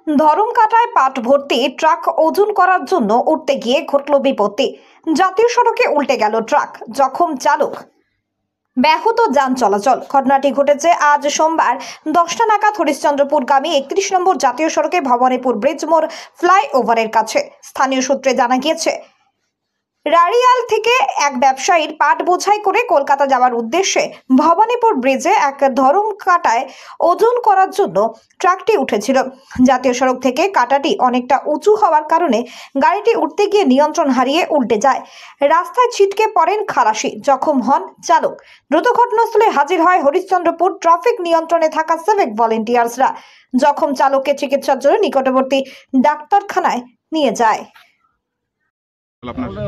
ধরমকাটায় পাট ভর্তি ট্রাক ওজন করার জন্য উঠতে গিয়ে ঘটল বিপত্তি। জাতীয় সড়কে উল্টে গেল ট্রাক, জখম চালক, ব্যাহত যান চলাচল। ঘটনাটি ঘটেছে আজ সোমবার 10টা নাগাদ হরিশ্চন্দ্রপুরগামী 31 নম্বর জাতীয় সড়কে ভবানীপুর ব্রিজ মোড় ফ্লাইওভারের কাছে। স্থানীয় সূত্রে জানা গিয়েছে, রাড়িয়াল থেকে এক ব্যবসায়ীর পাট বোঝাই করে কলকাতা যাওয়ার উদ্দেশ্যে ভবানীপুর ব্রিজে এক ধরমকাটায় ওজন করার জন্য ট্রাকটি উঠেছিল। জাতীয় সড়ক থেকে কাটাটি অনেকটা উঁচু হওয়ার কারণে গাড়িটি উঠতে গিয়ে নিয়ন্ত্রণ হারিয়ে উল্টে যায়। রাস্তায় ছিটকে পড়েন খালাসি, জখম হন চালক। দ্রুত ঘটনাস্থলে হাজির হয় হরিশ্চন্দ্রপুর ট্রাফিক নিয়ন্ত্রণে থাকা সিভিক ভলেন্টিয়ার্সরা। জখম চালককে চিকিৎসার জন্য নিকটবর্তী ডাক্তারখানায় নিয়ে যায়।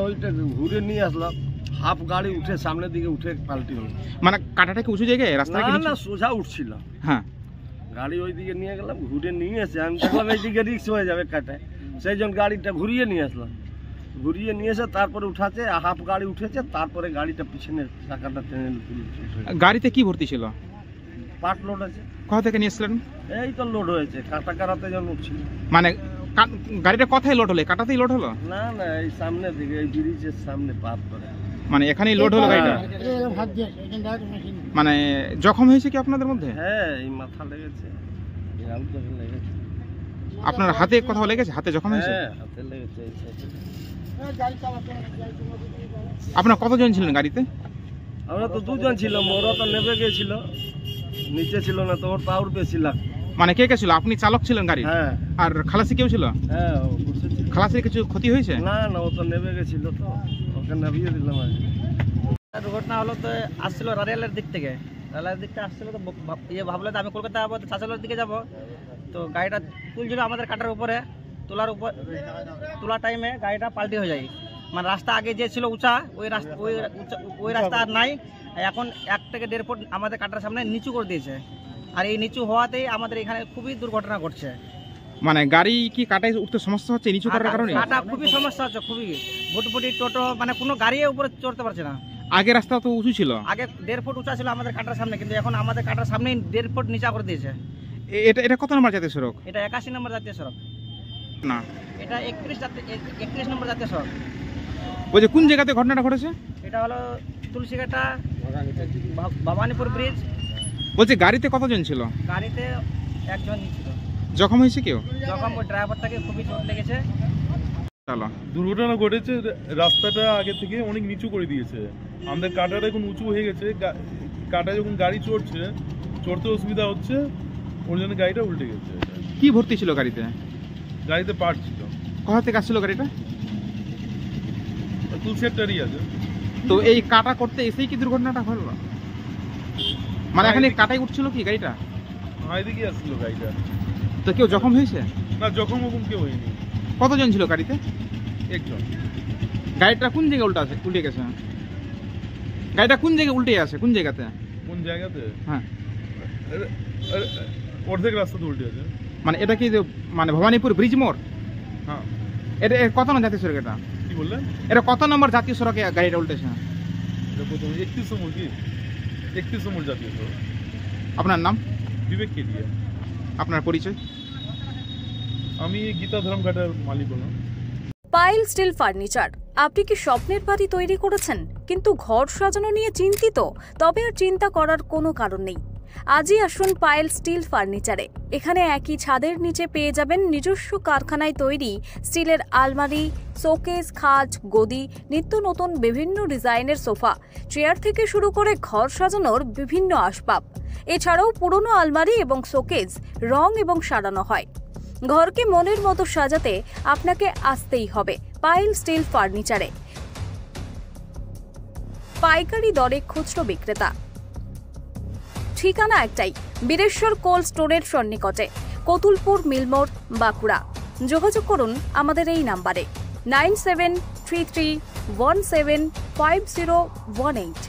ওইটা ঘুরে নিয়ে আসলাম, হাফ গাড়ি উঠে সামনের দিকে উঠে পাল্টি হলো। মানে কাটাটা কি উঁচু জায়গায় রাস্তা না সোজা উঠছিল। হ্যাঁ, গাড়ি ওই দিকে নিয়ে গেলাম, ঘুরে নিয়ে এসে আমি দেখলাম এইদিকে রিক্স হয়ে যাবে কাটায়, সেই জন্য গাড়িটা ঘুরিয়ে নিয়ে আসলাম। ঘুরিয়ে নিয়ে এসে তারপরে উঠাচ্ছে, হাফ গাড়ি উঠেছে, তারপরে গাড়িটা পিছনে চাকাটা টেনে গাড়িতে কি ভর্তি ছিল? পাট লোড আছে। কোথা থেকে নিয়ে এসেছিলেন? এই তো লোড হয়েছে, কাটা কাটাতে যখন উঠছিল। মানে গাড়িটা কোথায় লোড হলো? কাটাতেই লোড হলো? না না, এই সামনের দিকে, এই ব্রিজের সামনে পার করে, মানে এখানেই লোড হলো গাড়িটা। মানে জখম হয়েছে কি আপনাদের মধ্যে? হ্যাঁ, এই মাথা লেগেছে, লেগেছে। আপনার হাতে কোথাও লেগেছে? হাতে জখম হয়েছে? হ্যাঁ, হাতে লেগেছে। আপনারা কতজন ছিলেন গাড়িতে? আমরা তো দুজন ছিলাম, ওরা তো নেমে গেছিল, নিচে ছিল না, তো ওর পাউর বেশি লাগতো। মানে কে কে ছিল? আপনি চালক ছিলেন গাড়ি? হ্যাঁ। আর খালাসি কেউ ছিল? হ্যাঁ, খালাসির কিছু ক্ষতি হয়েছে? না না, ও তো নেমে গেছিল, তো ওকে নামিয়ে দিলাম। দুর্ঘটনা হলো তো আসছিল রারিয়ালের দিক থেকে, রারিয়ালের দিকটা আসছিল, তো ভাবলো তো আমি কলকাতা যাবো, তো চাচালোর দিকে যাব। তো গাড়িটা তুলছিল আমাদের কাটার উপরে, তোলার টাইমে গাড়িটা পাল্টি হয়ে যায়। মানে রাস্তা আগে যে ছিল উঁচা, ওই রাস্তা আর নাই। এখন 1 থেকে 1.5 ফুট আমাদের কাটার সামনে নিচু করে দিয়েছে। আর এই নিচু হওয়াতেই আমাদের এখানে খুবই দুর্ঘটনা ঘটছে। মানে গাড়ি কি কাটায় উঠতে সমস্যা হচ্ছে নিচু করার কারণে? কাটা খুবই সমস্যা হচ্ছে, খুবই ভুটভুটি টোটো, মানে কোনো গাড়ি উপরে চড়তে পারছে না। আগে রাস্তা তো উঁচু ছিল, আগে 1.5 ফুট উঁচা ছিল আমাদের কাটার সামনে, কিন্তু এখন আমাদের কাটার সামনে 1.5 ফুট নিচা করে দিয়েছে। এটা কত নম্বর জাতীয় সড়ক? এটা 81 নম্বর জাতীয় সড়ক না, এটা 31 নম্বর জাতীয় সড়ক। বলছে কোন জায়গাতে ঘটনাটা ঘটেছে? এটা হলো তুলসীঘাটা, ভবানীপুর ব্রিজ। বলছে গাড়িতে কতজন ছিল? গাড়িতে একজন ছিল। জখম হয়েছে কেউ? জখম ওই ড্রাইভারটাকে খুবই চোট লেগেছে। দুর্ঘটনা ঘটেছে, রাস্তাটা আগে থেকে অনেক নিচু করে দিয়েছে। আমাদের কাটাটা এখন উঁচু হয়ে গেছে, কাটা যখন গাড়ি চড়তে অসুবিধা হচ্ছে, ওর জন্য গাড়িটা উল্টে গেছে। কি ভর্তি ছিল গাড়িতে? গাড়িতে পাট ছিল। কোথা থেকে আসছিল গাড়িটা? তুলসিয়াটারই আছে। তো এই কাটা করতে এসেই কি দুর্ঘটনাটা হলো? মানে এখানে কাটাই উঠছিল কি গাড়িটা? এদিকে আসছিল গাড়িটা। তো কেউ জখম হয়েছে? না, জখম কেউ হয়নি। কতজন ছিল গাড়িতে? একজন। গাড়িটা কোন জায়গায় উল্টে গেছে? গাড়িটা কোন জায়গায় উল্টে আছে? কোন জায়গাতে? হ্যাঁ, অর্ধেক রাস্তাতে উল্টে আছে। মানে এটা কি মানে ভবানীপুর ব্রিজ মোড়? হ্যাঁ। এটা কত নম্বর জাতীয় সড়ক? এটা কি বললেন? এটা কত নম্বর জাতীয় সড়কে গাড়িটা উল্টেছে? এটা প্রথম 31 নম্বর, কি 31 নম্বর জাতীয় সড়ক। আপনার নাম? বিবেক কেডিয়া। আপনার পরিচয়? আমি গীতা ধরমঘাটার মালিক হলাম। পাইল স্টিল ফার্নিচার। আপনি কি স্বপ্নের বাড়ি তৈরি করেছেন কিন্তু ঘর সাজানো নিয়ে চিন্তিত? তবে আর চিন্তা করার কোনো কারণ নেই। আজই আসুন পাইল স্টিল ফার্নিচারে। এখানে একই ছাদের নিচে পেয়ে যাবেন নিজস্ব কারখানায় তৈরি স্টিলের আলমারি, শোকেস, খাট, গদি, নিত্য নতুন বিভিন্ন ডিজাইনের সোফা, চেয়ার থেকে শুরু করে ঘর সাজানোর বিভিন্ন আসবাব। এছাড়াও পুরনো আলমারি এবং শোকেস রং এবং সারানো হয়। ঘরকে মনের মতো সাজাতে আপনাকে আসতেই হবে পাইল স্টিল ফার্নিচারে। পাইকারি দরে খুচরো বিক্রেতা। ঠিকানা একটাই, বীরেশ্বর কোল্ড স্টোরের সন্নিকটে, কতুলপুর মিলমোড়, বাঁকুড়া। যোগাযোগ করুন আমাদের এই নাম্বারে 9733175018।